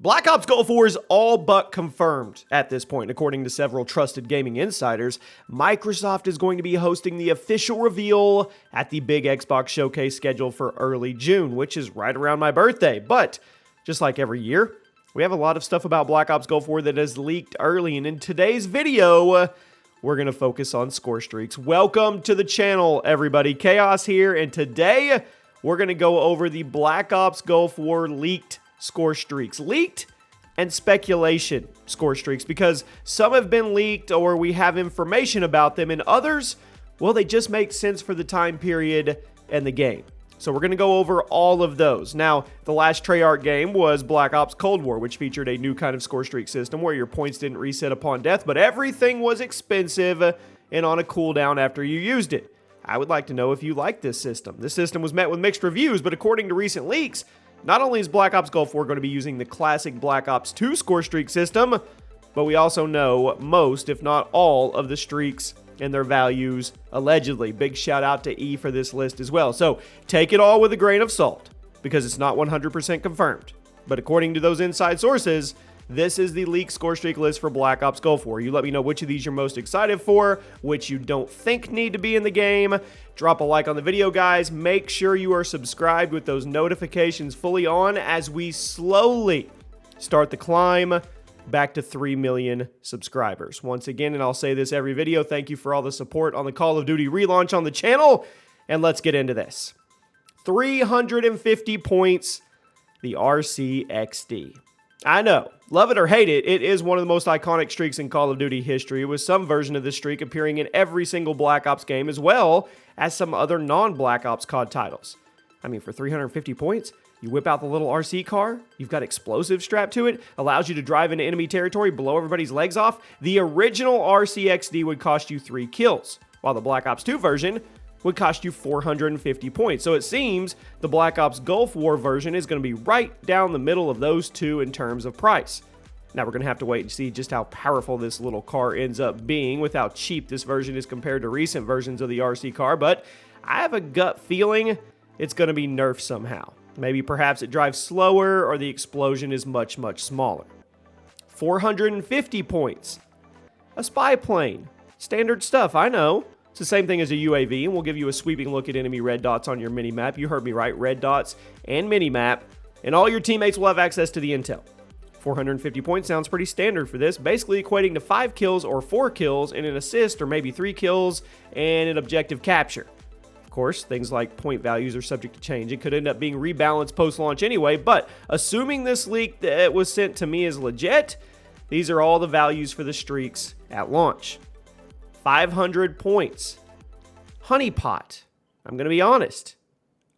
Black Ops Gulf War is all but confirmed at this point. According to several trusted gaming insiders, Microsoft is going to be hosting the official reveal at the big Xbox showcase scheduled for early June, which is right around my birthday. But just like every year, we have a lot of stuff about Black Ops Gulf War that has leaked early, and in today's video, we're going to focus on score streaks. Welcome to the channel, everybody. Chaos here, and today we're going to go over the Black Ops Gulf War leaked score streaks. Leaked and speculation score streaks, because some have been leaked or we have information about them, and others, well, they just make sense for the time period and the game. So we're going to go over all of those. Now, the last Treyarch game was Black Ops Cold War, which featured a new kind of score streak system where your points didn't reset upon death, but everything was expensive and on a cooldown after you used it. I would like to know if you like this system. This system was met with mixed reviews, but according to recent leaks, not only is Black Ops Gulf War going to be using the classic Black Ops 2 score streak system, but we also know most, if not all, of the streaks and their values, allegedly. Big shout out to E for this list as well. So take it all with a grain of salt, because it's not 100% confirmed. But according to those inside sources, this is the leaked score streak list for Black Ops Gulf War. You let me know which of these you're most excited for, which you don't think need to be in the game. Drop a like on the video, guys. Make sure you are subscribed with those notifications fully on as we slowly start the climb back to 3 million subscribers. Once again, and I'll say this every video, thank you for all the support on the Call of Duty relaunch on the channel, and let's get into this. 350 points, the RCXD. I know, love it or hate it, it is one of the most iconic streaks in Call of Duty history, with some version of this streak appearing in every single Black Ops game, as well as some other non-Black Ops COD titles. I mean, for 350 points, you whip out the little RC car, you've got explosives strapped to it, allows you to drive into enemy territory, blow everybody's legs off. The original RCXD would cost you 3 kills, while the Black Ops 2 version would cost you 450 points. So it seems the Black Ops Gulf War version is going to be right down the middle of those two in terms of price. Now we're going to have to wait and see just how powerful this little car ends up being with how cheap this version is compared to recent versions of the RC car, but I have a gut feeling it's going to be nerfed somehow. Maybe perhaps it drives slower or the explosion is much, much smaller. 450 points. A spy plane. Standard stuff, I know. It's the same thing as a UAV, and we'll give you a sweeping look at enemy red dots on your minimap. You heard me right, red dots and minimap, and all your teammates will have access to the intel. 450 points sounds pretty standard for this, basically equating to 5 kills or 4 kills and an assist, or maybe 3 kills and an objective capture. Of course, things like point values are subject to change. It could end up being rebalanced post-launch anyway, but assuming this leak that was sent to me is legit, these are all the values for the streaks at launch. 500 points. Honeypot. I'm going to be honest.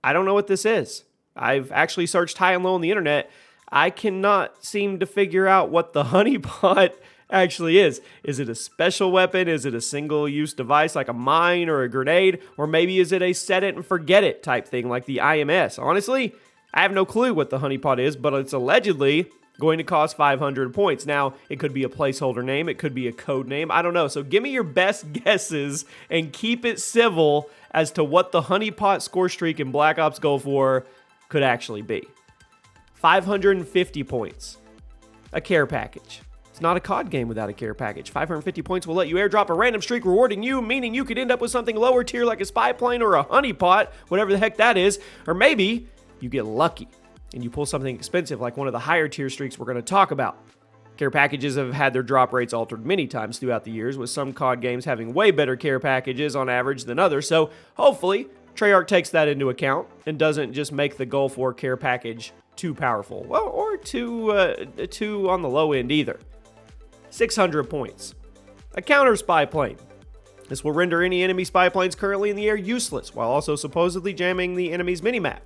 I don't know what this is. I've actually searched high and low on the internet. I cannot seem to figure out what the honeypot actually is. Is it a special weapon? Is it a single-use device like a mine or a grenade? Or maybe is it a set it and forget it type thing like the IMS? Honestly, I have no clue what the honeypot is, but it's allegedly going to cost 500 points. Now, it could be a placeholder name. It could be a code name. I don't know. So give me your best guesses and keep it civil as to what the honeypot score streak in Black Ops Gulf War could actually be. 550 points. A care package. It's not a COD game without a care package. 550 points will let you airdrop a random streak rewarding you, meaning you could end up with something lower tier like a spy plane or a honeypot, whatever the heck that is. Or maybe you get lucky and you pull something expensive like one of the higher tier streaks we're going to talk about. Care packages have had their drop rates altered many times throughout the years, with some COD games having way better care packages on average than others, so hopefully Treyarch takes that into account and doesn't just make the Gulf War care package too powerful, well, or too on the low end either. 600 points. A counter spy plane. This will render any enemy spy planes currently in the air useless, while also supposedly jamming the enemy's minimap.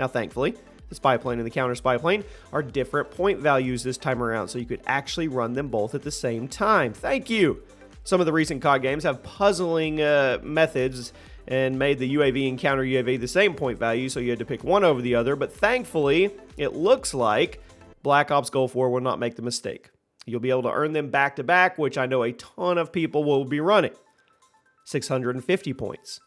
Now, thankfully, the spy plane and the counter spy plane are different point values this time around, so you could actually run them both at the same time. Thank you! Some of the recent COD games have puzzling methods and made the UAV and counter UAV the same point value, so you had to pick one over the other, but thankfully, it looks like Black Ops Gulf War will not make the mistake. You'll be able to earn them back to back, which I know a ton of people will be running. 650 points.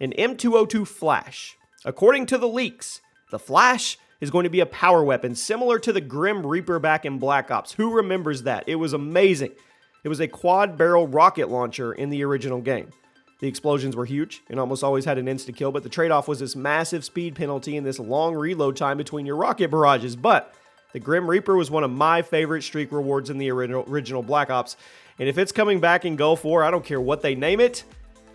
An M202 Flash. According to the leaks, the Flash is going to be a power weapon, similar to the Grim Reaper back in Black Ops. Who remembers that? It was amazing. It was a quad-barrel rocket launcher in the original game. The explosions were huge and almost always had an insta-kill, but the trade-off was this massive speed penalty and this long reload time between your rocket barrages. But the Grim Reaper was one of my favorite streak rewards in the original Black Ops, and if it's coming back in Gulf War, I don't care what they name it,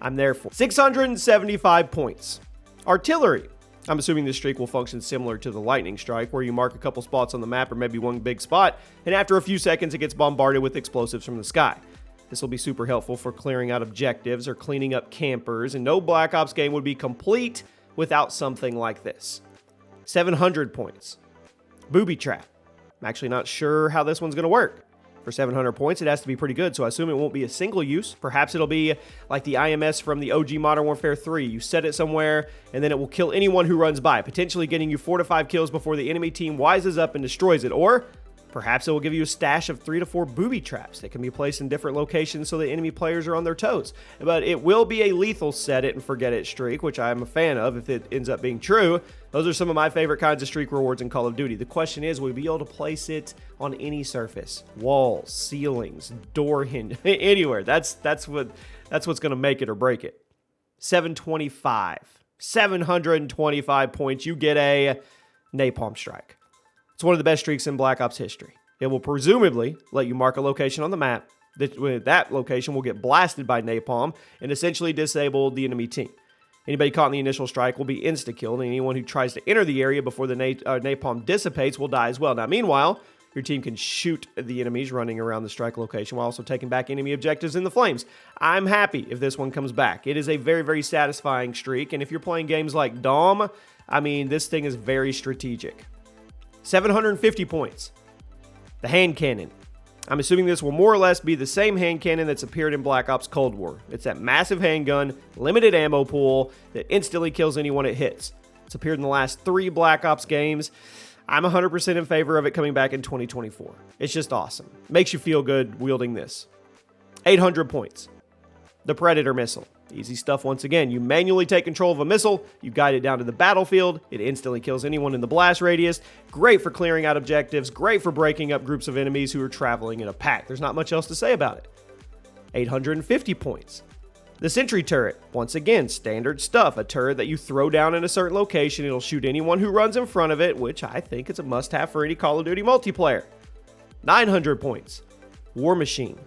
I'm there for it. 675 points. Artillery. I'm assuming this streak will function similar to the Lightning Strike, where you mark a couple spots on the map or maybe one big spot, and after a few seconds it gets bombarded with explosives from the sky. This will be super helpful for clearing out objectives or cleaning up campers, and no Black Ops game would be complete without something like this. 700 points. Booby Trap. I'm actually not sure how this one's going to work. For 700 points, it has to be pretty good, so I assume it won't be a single use. Perhaps it'll be like the IMS from the OG Modern Warfare 3. You set it somewhere, and then it will kill anyone who runs by, potentially getting you 4 to 5 kills before the enemy team wises up and destroys it. Or perhaps it will give you a stash of 3 to 4 booby traps that can be placed in different locations so the enemy players are on their toes. But it will be a lethal set it and forget it streak, which I'm a fan of if it ends up being true. Those are some of my favorite kinds of streak rewards in Call of Duty. The question is, will we be able to place it on any surface? Walls, ceilings, door hinge, anywhere. That's what's going to make it or break it. 725 points. You get a Napalm Strike. It's one of the best streaks in Black Ops history. It will presumably let you mark a location on the map. That location will get blasted by napalm and essentially disable the enemy team. Anybody caught in the initial strike will be insta-killed, and anyone who tries to enter the area before the napalm dissipates will die as well. Now, meanwhile, your team can shoot the enemies running around the strike location while also taking back enemy objectives in the flames. I'm happy if this one comes back. It is a very, very satisfying streak, and if you're playing games like Dom, I mean, this thing is very strategic. 750 points. The hand cannon. I'm assuming this will more or less be the same hand cannon that's appeared in Black Ops Cold War. It's that massive handgun, limited ammo pool that instantly kills anyone it hits. It's appeared in the last 3 Black Ops games. I'm 100% in favor of it coming back in 2024. It's just awesome. Makes you feel good wielding this. 800 points. The Predator missile. Easy stuff once again. You manually take control of a missile, you guide it down to the battlefield, it instantly kills anyone in the blast radius. Great for clearing out objectives, great for breaking up groups of enemies who are traveling in a pack. There's not much else to say about it. 850 points. The Sentry Turret. Once again, standard stuff. A turret that you throw down in a certain location, it'll shoot anyone who runs in front of it, which I think is a must-have for any Call of Duty multiplayer. 900 points. War Machine.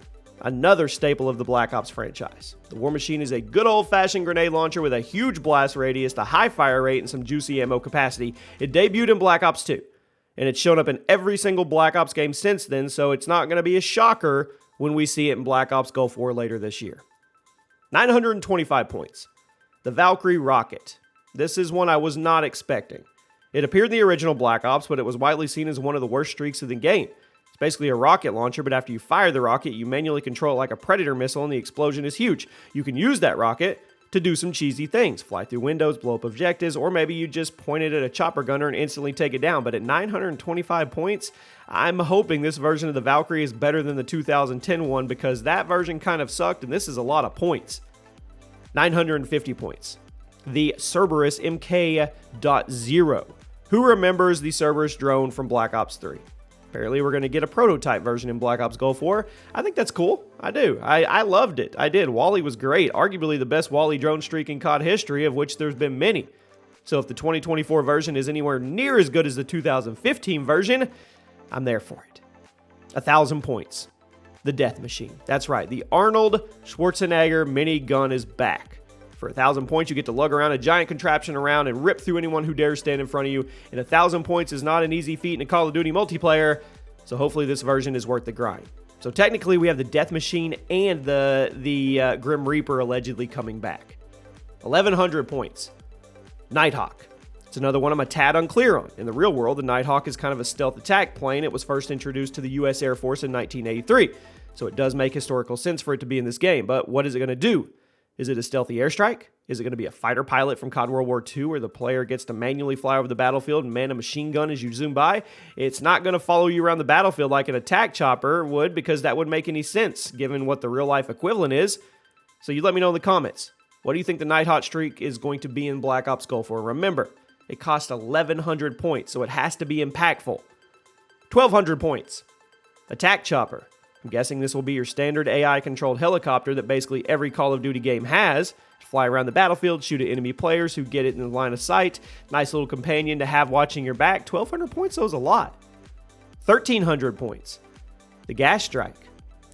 Another staple of the Black Ops franchise. The War Machine is a good old-fashioned grenade launcher with a huge blast radius, a high fire rate, and some juicy ammo capacity. It debuted in Black Ops 2, and it's shown up in every single Black Ops game since then, so it's not going to be a shocker when we see it in Black Ops Gulf War later this year. 925 points. The Valkyrie Rocket. This is one I was not expecting. It appeared in the original Black Ops, but it was widely seen as one of the worst streaks of the game. It's basically a rocket launcher, but after you fire the rocket, you manually control it like a Predator missile, and the explosion is huge. You can use that rocket to do some cheesy things. Fly through windows, blow up objectives, or maybe you just point it at a chopper gunner and instantly take it down. But at 925 points, I'm hoping this version of the Valkyrie is better than the 2010 one, because that version kind of sucked, and this is a lot of points. 950 points. The Cerberus MK.0. Who remembers the Cerberus drone from Black Ops 3? Apparently, we're going to get a prototype version in Black Ops Gulf War. I think that's cool. I do. I loved it. I did. Wally was great. Arguably the best Wally drone streak in COD history, of which there's been many. So if the 2024 version is anywhere near as good as the 2015 version, I'm there for it. 1,000 points. The Death Machine. That's right. The Arnold Schwarzenegger minigun is back. For 1,000 points, you get to lug around a giant contraption around and rip through anyone who dares stand in front of you. And 1,000 points is not an easy feat in a Call of Duty multiplayer, so hopefully this version is worth the grind. So technically, we have the Death Machine and the Grim Reaper allegedly coming back. 1,100 points. Nighthawk. It's another one I'm a tad unclear on. In the real world, the Nighthawk is kind of a stealth attack plane. It was first introduced to the U.S. Air Force in 1983, so it does make historical sense for it to be in this game. But what is it going to do? Is it a stealthy airstrike? Is it going to be a fighter pilot from COD World War II, where the player gets to manually fly over the battlefield and man a machine gun as you zoom by? It's not going to follow you around the battlefield like an attack chopper would, because that wouldn't make any sense given what the real-life equivalent is. So you let me know in the comments. What do you think the Nighthawk streak is going to be in Black Ops Gulf War? Remember, It costs 1,100 points, so it has to be impactful. 1,200 points. Attack Chopper. I'm guessing this will be your standard AI-controlled helicopter that basically every Call of Duty game has. Fly around the battlefield, shoot at enemy players who get it in the line of sight. Nice little companion to have watching your back. 1,200 points, though, is a lot. 1,300 points. The Gas Strike.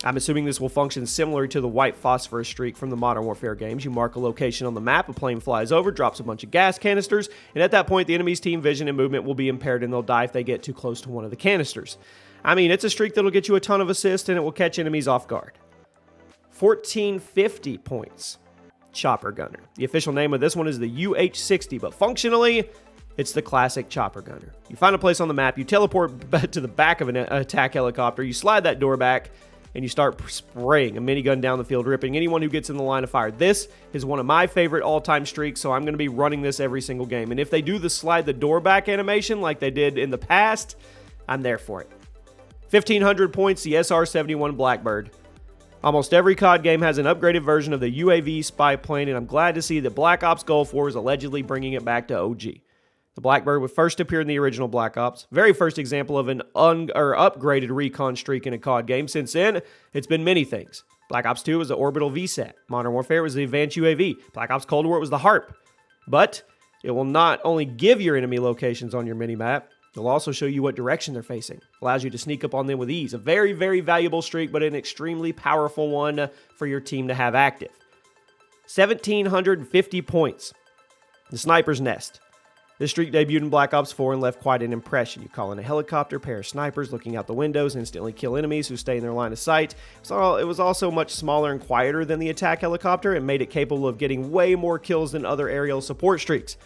I'm assuming this will function similar to the white phosphorus streak from the Modern Warfare games. You mark a location on the map, a plane flies over, drops a bunch of gas canisters, and at that point, the enemy's team vision and movement will be impaired and they'll die if they get too close to one of the canisters. I mean, it's a streak that'll get you a ton of assists and it will catch enemies off guard. 1,450 points. Chopper Gunner. The official name of this one is the UH-60, but functionally, it's the classic Chopper Gunner. You find a place on the map, you teleport to the back of an attack helicopter, you slide that door back, and you start spraying a minigun down the field, ripping anyone who gets in the line of fire. This is one of my favorite all-time streaks, so I'm going to be running this every single game. And if they do the slide the door back animation like they did in the past, I'm there for it. 1,500 points, the SR-71 Blackbird. Almost every COD game has an upgraded version of the UAV spy plane, and I'm glad to see that Black Ops Gulf War is allegedly bringing it back to OG. The Blackbird would first appear in the original Black Ops, very first example of an upgraded recon streak in a COD game. Since then, it's been many things. Black Ops 2 was the Orbital VSAT. Modern Warfare was the Advanced UAV. Black Ops Cold War was the HARP. But it will not only give your enemy locations on your minimap, it'll also show you what direction they're facing. Allows you to sneak up on them with ease. A very, very valuable streak, but an extremely powerful one for your team to have active. 1,750 points. The Sniper's Nest. This streak debuted in Black Ops 4 and left quite an impression. You call in a helicopter, pair of snipers looking out the windows, instantly kill enemies who stay in their line of sight. So it was also much smaller and quieter than the attack helicopter and made it capable of getting way more kills than other aerial support streaks.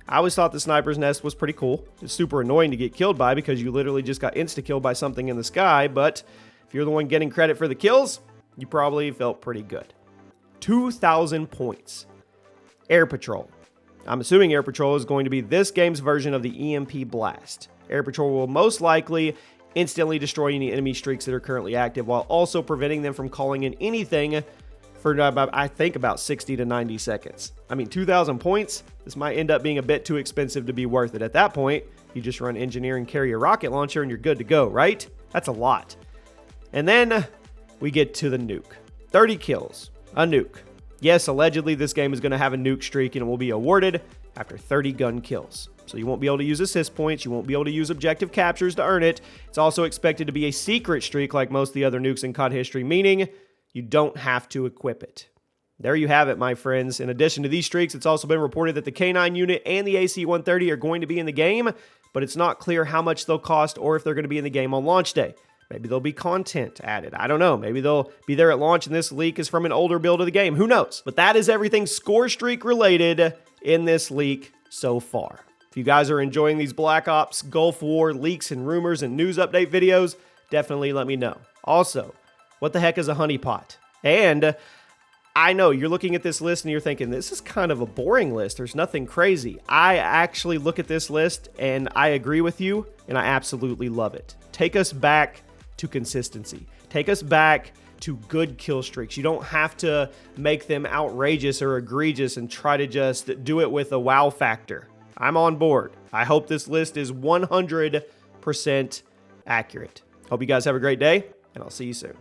I always thought the Sniper's Nest was pretty cool. It's super annoying to get killed by because you literally just got insta-killed by something in the sky, but if you're the one getting credit for the kills, you probably felt pretty good. 2,000 points. Air Patrol. I'm assuming Air Patrol is going to be this game's version of the EMP Blast. Air Patrol will most likely instantly destroy any enemy streaks that are currently active while also preventing them from calling in anything for, I think, about 60 to 90 seconds. I mean, 2,000 points, this might end up being a bit too expensive to be worth it. At that point, you just run engineering, carry a rocket launcher, and you're good to go, right? That's a lot. And then we get to the nuke. 30 kills, a nuke. Yes, allegedly this game is going to have a nuke streak and it will be awarded after 30 gun kills. So you won't be able to use assist points, you won't be able to use objective captures to earn it. It's also expected to be a secret streak like most of the other nukes in COD history, meaning you don't have to equip it. There you have it, my friends. In addition to these streaks, it's also been reported that the K9 unit and the AC-130 are going to be in the game, but it's not clear how much they'll cost or if they're going to be in the game on launch day. Maybe there'll be content added. I don't know. Maybe they'll be there at launch and this leak is from an older build of the game. Who knows? But that is everything score streak related in this leak so far. If you guys are enjoying these Black Ops, Gulf War leaks and rumors and news update videos, definitely let me know. Also, what the heck is a honeypot? And I know you're looking at this list and you're thinking, this is kind of a boring list. There's nothing crazy. I actually look at this list and I agree with you and I absolutely love it. Take us back to consistency. Take us back to good kill streaks. You don't have to make them outrageous or egregious and try to just do it with a wow factor. I'm on board. I hope this list is 100% accurate. Hope you guys have a great day, and I'll see you soon.